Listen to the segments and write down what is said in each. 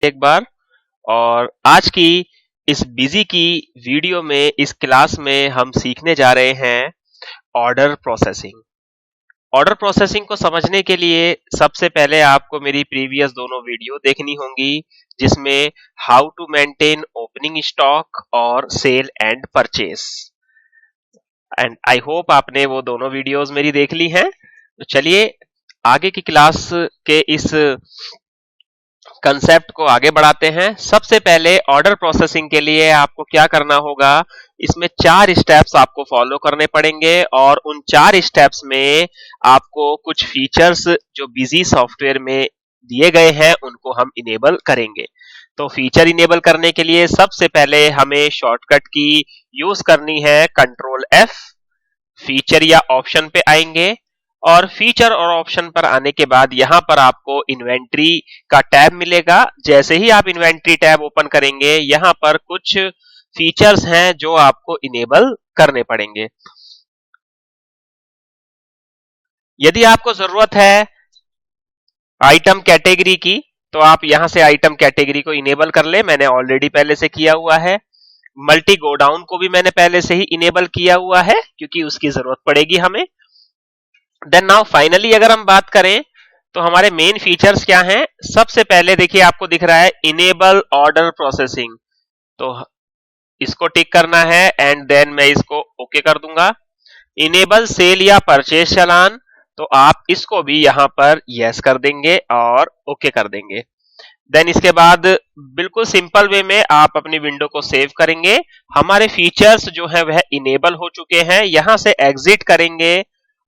एक बार। और आज की इस बिजी की वीडियो में, इस क्लास में हम सीखने जा रहे हैं ऑर्डर प्रोसेसिंग। ऑर्डर प्रोसेसिंग को समझने के लिए सबसे पहले आपको मेरी प्रीवियस दोनों वीडियो देखनी होंगी, जिसमें how to maintain opening stock और sale and purchase. And I hope आपने वो दोनों वीडियोस मेरी देख ली हैं। तो चलिए आगे की क्लास के इस कंसेप्ट को आगे बढ़ाते हैं। सबसे पहले ऑर्डर प्रोसेसिंग के लिए आपको क्या करना होगा, इसमें 4 स्टेप्स आपको फॉलो करने पड़ेंगे और उन 4 स्टेप्स में आपको कुछ फीचर्स जो बिजी सॉफ्टवेयर में दिए गए हैं उनको हम इनेबल करेंगे। तो फीचर इनेबल करने के लिए सबसे पहले हमें शॉर्टकट की यूज करनी है, कंट्रोल F। फीचर या ऑप्शन पे आएंगे और फीचर और ऑप्शन पर आने के बाद यहां पर आपको इन्वेंट्री का टैब मिलेगा। जैसे ही आप इन्वेंट्री टैब ओपन करेंगे, यहां पर कुछ फीचर्स हैं जो आपको इनेबल करने पड़ेंगे। यदि आपको जरूरत है आइटम कैटेगरी की, तो आप यहां से आइटम कैटेगरी को इनेबल कर ले। मैंने ऑलरेडी पहले से किया हुआ है। मल्टी गोडाउन को भी मैंने पहले से ही इनेबल किया हुआ है, क्योंकि उसकी जरूरत पड़ेगी हमें। देन नाउ फाइनली अगर हम बात करें तो हमारे मेन फीचर्स क्या हैं। सबसे पहले देखिए आपको दिख रहा है इनेबल ऑर्डर प्रोसेसिंग, तो इसको टिक करना है एंड देन मैं इसको ओके कर दूंगा। इनेबल सेल या परचेस चालान, तो आप इसको भी यहां पर यस कर देंगे और ओके कर देंगे। देन इसके बाद बिल्कुल सिंपल वे में आप अपनी विंडो को सेव करेंगे। हमारे फीचर्स जो है वह इनेबल हो चुके हैं। यहां से एग्जिट करेंगे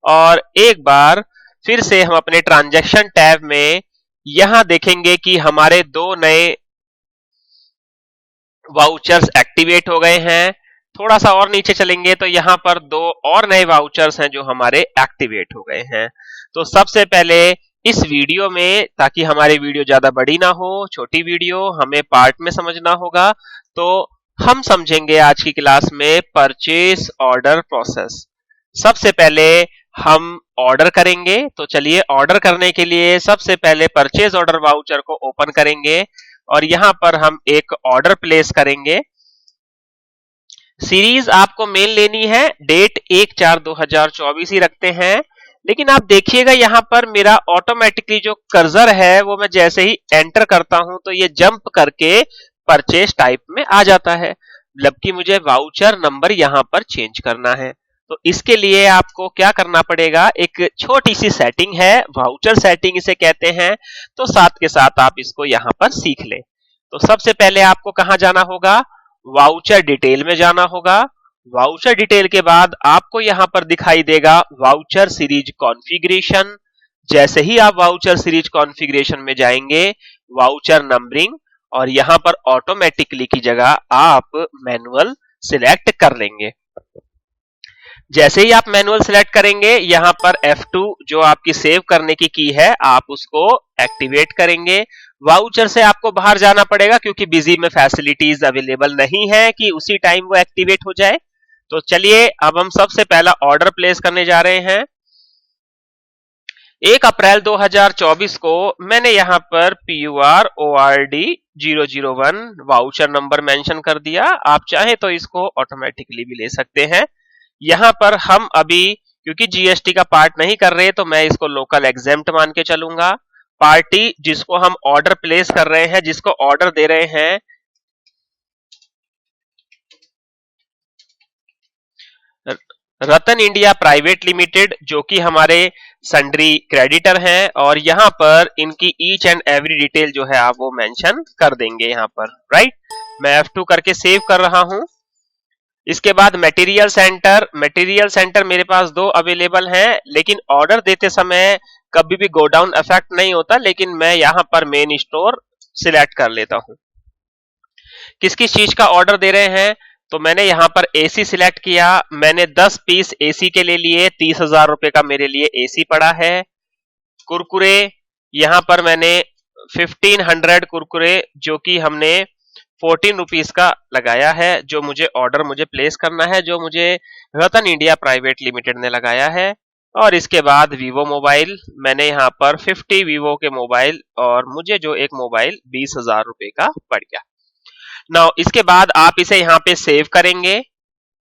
और एक बार फिर से हम अपने ट्रांजैक्शन टैब में यहां देखेंगे कि हमारे 2 नए वाउचर्स एक्टिवेट हो गए हैं। थोड़ा सा और नीचे चलेंगे तो यहां पर 2 और नए वाउचर्स हैं जो हमारे एक्टिवेट हो गए हैं। तो सबसे पहले इस वीडियो में, ताकि हमारी वीडियो ज्यादा बड़ी ना हो, छोटी वीडियो हमें पार्ट में समझना होगा, तो हम समझेंगे आज की क्लास में परचेस ऑर्डर प्रोसेस। सबसे पहले हम ऑर्डर करेंगे, तो चलिए ऑर्डर करने के लिए सबसे पहले परचेज ऑर्डर वाउचर को ओपन करेंगे और यहां पर हम एक ऑर्डर प्लेस करेंगे। सीरीज आपको मेल लेनी है, डेट 1/4/2024 ही रखते हैं। लेकिन आप देखिएगा यहां पर मेरा ऑटोमेटिकली जो कर्सर है वो मैं जैसे ही एंटर करता हूं तो ये जंप करके परचेज टाइप में आ जाता है, जबकि मुझे वाउचर नंबर यहां पर चेंज करना है। तो इसके लिए आपको क्या करना पड़ेगा, एक छोटी सी सेटिंग है, वाउचर सेटिंग इसे कहते हैं। तो साथ के साथ आप इसको यहां पर सीख लें। तो सबसे पहले आपको कहां जाना होगा, वाउचर डिटेल में जाना होगा। वाउचर डिटेल के बाद आपको यहां पर दिखाई देगा वाउचर सीरीज कॉन्फ़िगरेशन। जैसे ही आप वाउचर सीरीज कॉन्फ़िगरेशन में जाएंगे, वाउचर नंबरिंग, और यहां पर ऑटोमेटिकली की जगह आप मैनुअल सिलेक्ट कर लेंगे। जैसे ही आप मैनुअल सिलेक्ट करेंगे, यहां पर F2 जो आपकी सेव करने की की है, आप उसको एक्टिवेट करेंगे। वाउचर से आपको बाहर जाना पड़ेगा क्योंकि बिजी में फैसिलिटीज अवेलेबल नहीं है कि उसी टाइम वो एक्टिवेट हो जाए। तो चलिए अब हम सबसे पहला ऑर्डर प्लेस करने जा रहे हैं। 1 अप्रैल 2024 को मैंने यहां पर PURORD 001 वाउचर नंबर मेंशन कर दिया। आप चाहे तो इसको ऑटोमेटिकली भी ले सकते हैं। यहां पर हम अभी क्योंकि जीएसटी का पार्ट नहीं कर रहे, तो मैं इसको लोकल एग्जेम्प्ट मान के चलूंगा। पार्टी जिसको हम ऑर्डर प्लेस कर रहे हैं, जिसको ऑर्डर दे रहे हैं, रतन इंडिया प्राइवेट लिमिटेड, जो कि हमारे सन्ड्री क्रेडिटर हैं, और यहां पर इनकी ईच एंड एवरी डिटेल जो है आप वो मेंशन कर देंगे यहां पर, राइट। मैं F2 करके सेव कर रहा हूं। इसके बाद मटेरियल सेंटर मेरे पास 2 अवेलेबल हैं, लेकिन ऑर्डर देते समय कभी भी गोडाउन इफेक्ट नहीं होता, लेकिन मैं यहां पर मेन स्टोर सिलेक्ट कर लेता हूं। किस किस चीज का ऑर्डर दे रहे हैं, तो मैंने यहां पर एसी सिलेक्ट किया। मैंने 10 पीस एसी के ले लिए, 30,000 रुपए का मेरे लिए एसी पड़ा है। कुरकुरे, यहां पर मैंने 1500 कुरकुरे, जो कि हमने 14 रुपीस का लगाया है, जो मुझे ऑर्डर प्लेस करना है, जो मुझे रतन इंडिया प्राइवेट लिमिटेड ने लगाया है। और इसके बाद वीवो मोबाइल, मैंने यहाँ पर 50 वीवो के मोबाइल, और मुझे जो एक मोबाइल 20,000 रुपए का पड़ गया। नाउ इसके बाद आप इसे यहाँ पे सेव करेंगे।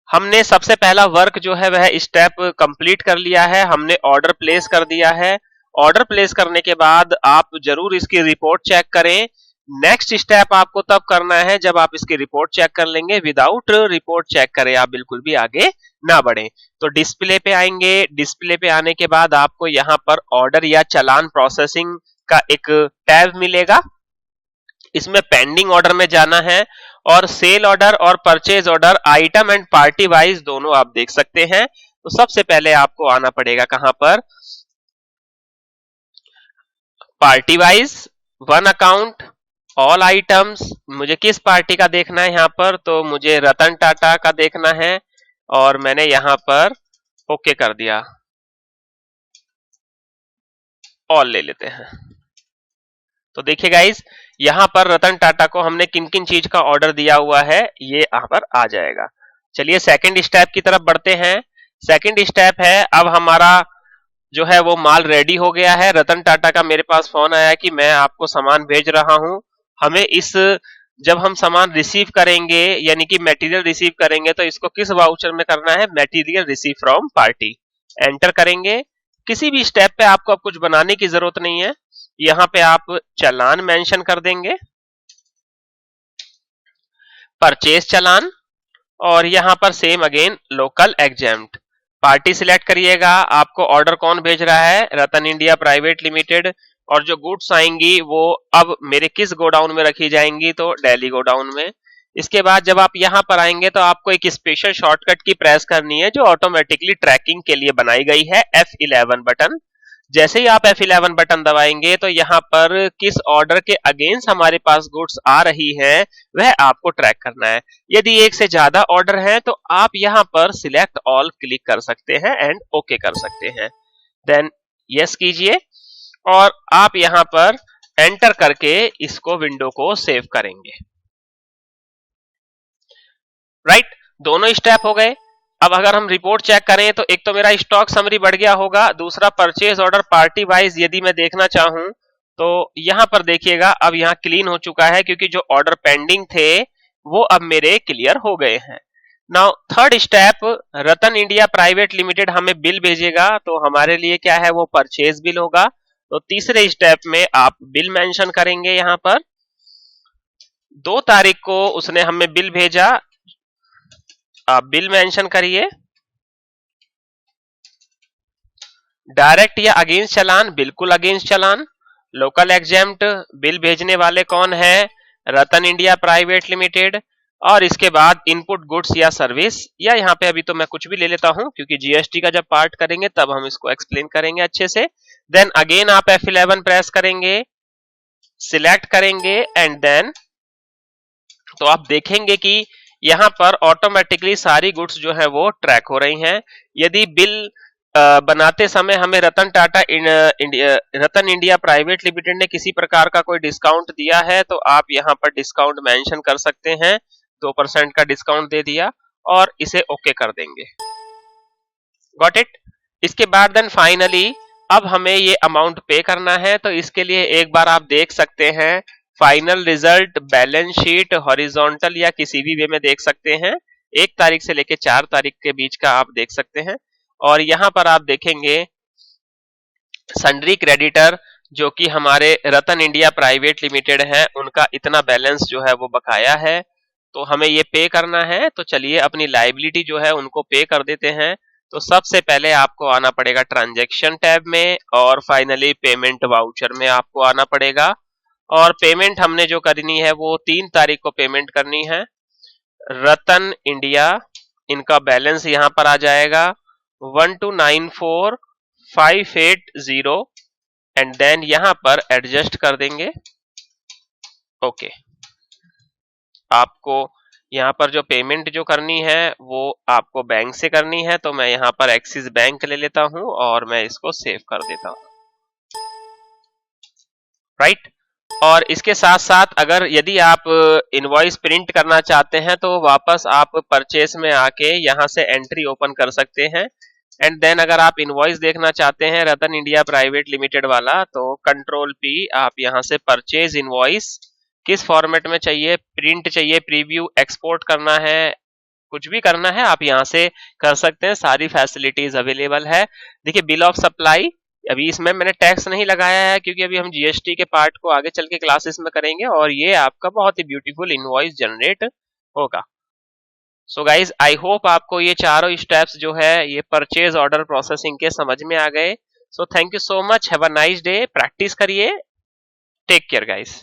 हमने सबसे पहला वर्क जो है वह स्टेप कंप्लीट कर लिया है, हमने ऑर्डर प्लेस कर दिया है। ऑर्डर प्लेस करने के बाद आप जरूर इसकी रिपोर्ट चेक करें। नेक्स्ट स्टेप आपको तब करना है जब आप इसकी रिपोर्ट चेक कर लेंगे। विदाउट रिपोर्ट चेक करे आप बिल्कुल भी आगे ना बढ़े। तो डिस्प्ले पे आएंगे, डिस्प्ले पे आने के बाद आपको यहाँ पर ऑर्डर या चालान प्रोसेसिंग का एक टैब मिलेगा, इसमें पेंडिंग ऑर्डर में जाना है, और सेल ऑर्डर और purchase order item and party wise दोनों आप देख सकते हैं। तो सबसे पहले आपको आना पड़ेगा कहां पर, party wise, one account, all items. मुझे किस पार्टी का देखना है यहाँ पर, तो मुझे रतन टाटा का देखना है, और मैंने यहाँ पर ओके कर दिया। ऑल ले लेते हैं। तो देखिए गाइस, यहाँ पर रतन टाटा को हमने किन किन चीज का ऑर्डर दिया हुआ है ये यहाँ पर आ जाएगा। चलिए सेकंड स्टेप की तरफ बढ़ते हैं। सेकंड स्टेप है, अब हमारा जो है वो माल रेडी हो गया है। रतन टाटा का मेरे पास फोन आया कि मैं आपको सामान भेज रहा हूं। हमें इस, जब हम सामान रिसीव करेंगे यानी कि मटेरियल रिसीव करेंगे, तो इसको किस वाउचर में करना है, material receive from party, enter करेंगे। किसी भी स्टेप पे आपको अब कुछ बनाने की जरूरत नहीं है, यहाँ पे आप चालान मेंशन कर देंगे, परचेज चालान, और यहाँ पर same again local exempt. Party select करिएगा, आपको ऑर्डर कौन भेज रहा है, रतन इंडिया प्राइवेट लिमिटेड, और जो गुड्स आएंगी वो अब मेरे किस गोडाउन में रखी जाएंगी, तो दिल्ली गोडाउन में। इसके बाद जब आप यहाँ पर आएंगे तो आपको एक स्पेशल शॉर्टकट की प्रेस करनी है जो ऑटोमेटिकली ट्रैकिंग के लिए बनाई गई है, F11 बटन। जैसे ही आप F11 बटन दबाएंगे तो यहाँ पर किस ऑर्डर के अगेंस्ट हमारे पास गुड्स आ रही है वह आपको ट्रैक करना है। यदि एक से ज्यादा ऑर्डर है तो आप यहाँ पर सिलेक्ट ऑल क्लिक कर सकते हैं एंड ओके कर सकते हैं। देन यस कीजिए, और आप यहाँ पर एंटर करके इसको विंडो को सेव करेंगे। राइट, दोनों स्टेप हो गए। अब अगर हम रिपोर्ट चेक करें तो एक तो मेरा स्टॉक समरी बढ़ गया होगा, दूसरा परचेज ऑर्डर पार्टी वाइज यदि मैं देखना चाहूं तो यहां पर देखिएगा अब यहां क्लीन हो चुका है, क्योंकि जो ऑर्डर पेंडिंग थे वो अब मेरे क्लियर हो गए हैं। नाउ थर्ड स्टेप, रतन इंडिया प्राइवेट लिमिटेड हमें बिल भेजेगा, तो हमारे लिए क्या है, वो परचेज बिल होगा। तो तीसरे स्टेप में आप बिल मेंशन करेंगे। यहाँ पर 2 तारीख को उसने हमें बिल भेजा, आप बिल मेंशन करिए। डायरेक्ट या अगेंस्ट चालान, बिल्कुल अगेंस्ट चालान। लोकल एग्जेम्प्ट, बिल भेजने वाले कौन है, रतन इंडिया प्राइवेट लिमिटेड। और इसके बाद इनपुट गुड्स या सर्विस, या यहाँ पे अभी तो मैं कुछ भी ले लेता हूं क्योंकि जीएसटी का जब पार्ट करेंगे तब हम इसको एक्सप्लेन करेंगे अच्छे से। देन अगेन आप F11 प्रेस करेंगे, सिलेक्ट करेंगे, एंड देन तो आप देखेंगे कि यहाँ पर ऑटोमेटिकली सारी गुड्स जो है वो ट्रैक हो रही हैं। यदि बिल बनाते समय हमें रतन इंडिया प्राइवेट लिमिटेड ने किसी प्रकार का कोई डिस्काउंट दिया है तो आप यहाँ पर डिस्काउंट मेंशन कर सकते हैं। 2% का डिस्काउंट दे दिया और इसे ओके कर देंगे। Got it. इसके बाद देन फाइनली अब हमें ये अमाउंट पे करना है, तो इसके लिए एक बार आप देख सकते हैं final result balance sheet horizontal या किसी भी वे में देख सकते हैं। 1 तारीख से लेकर 4 तारीख के बीच का आप देख सकते हैं। और यहां पर आप देखेंगे सन्ड्री क्रेडिटर जो कि हमारे रतन इंडिया प्राइवेट लिमिटेड है, उनका इतना बैलेंस जो है वो बकाया है, तो हमें ये पे करना है। तो चलिए अपनी लायबिलिटी जो है उनको पे कर देते हैं। तो सबसे पहले आपको आना पड़ेगा ट्रांजैक्शन टैब में, और फाइनली पेमेंट वाउचर में आपको आना पड़ेगा। और पेमेंट हमने जो करनी है वो 3 तारीख को पेमेंट करनी है। रतन इंडिया, इनका बैलेंस यहां पर आ जाएगा 1294580, एंड देन यहां पर एडजस्ट कर देंगे। ओके, आपको यहाँ पर जो पेमेंट जो करनी है वो आपको बैंक से करनी है, तो मैं यहाँ पर एक्सिस बैंक ले लेता हूं और मैं इसको सेव कर देता हूं। राइट। और इसके साथ साथ अगर यदि आप इनवॉइस प्रिंट करना चाहते हैं तो वापस आप परचेस में आके यहाँ से एंट्री ओपन कर सकते हैं। एंड देन अगर आप इनवॉइस देखना चाहते हैं रतन इंडिया प्राइवेट लिमिटेड वाला, तो कंट्रोल पी, आप यहाँ से परचेज इनवॉइस किस फॉर्मेट में चाहिए, प्रिंट चाहिए, प्रीव्यू, एक्सपोर्ट करना है, कुछ भी करना है आप यहाँ से कर सकते हैं, सारी फैसिलिटीज अवेलेबल है। देखिए बिल ऑफ सप्लाई, अभी इसमें मैंने टैक्स नहीं लगाया है क्योंकि अभी हम जीएसटी के पार्ट को आगे चल के क्लासेस में करेंगे, और ये आपका बहुत ही ब्यूटीफुल इनवॉइस जनरेट होगा। सो गाइज आई होप आपको ये चारों स्टेप्स जो है ये परचेज ऑर्डर प्रोसेसिंग के समझ में आ गए। So thank you so much, have a nice day, practice करिए, टेक केयर गाइज।